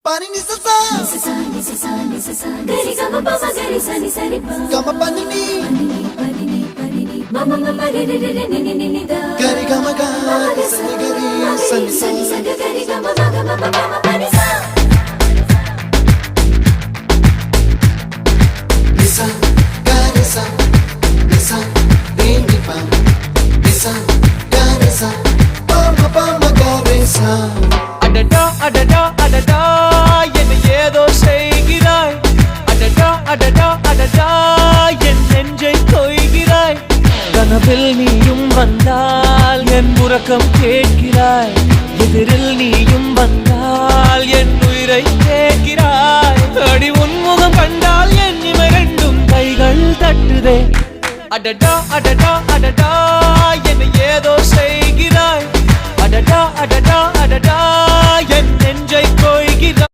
Pani ni sa gari gama pa ma gari sa ni sa ri pa gama pani ni mama mama re re re ni ni ni da gari gama ga sa ni gari sa ni sa gari gama ma pani sa nisa gari sa nisa re ni pa nisa gari sa pa ma gari sa அடடா அடடா அடடா என்ன ஏதோ செய்கிறாய் அடடா அடடா அடடா என் நெஞ்சை கொய்கிறாய் கனவில் நீயும் வந்தால் என் உறக்கம் கேட்கிறாய் எதிரில் நீயும் வந்தால் என் உயிரை கேட்கிறாய் அடி உன்முகம் கண்டால் என் இமை ரெண்டும் கைகள் தட்டுதே அடடா அடடா அடடா என்ன ஏதோ செய்கிறாய் அடடா அடடா அடடா என் நெஞ்சை கொய்கிறாய்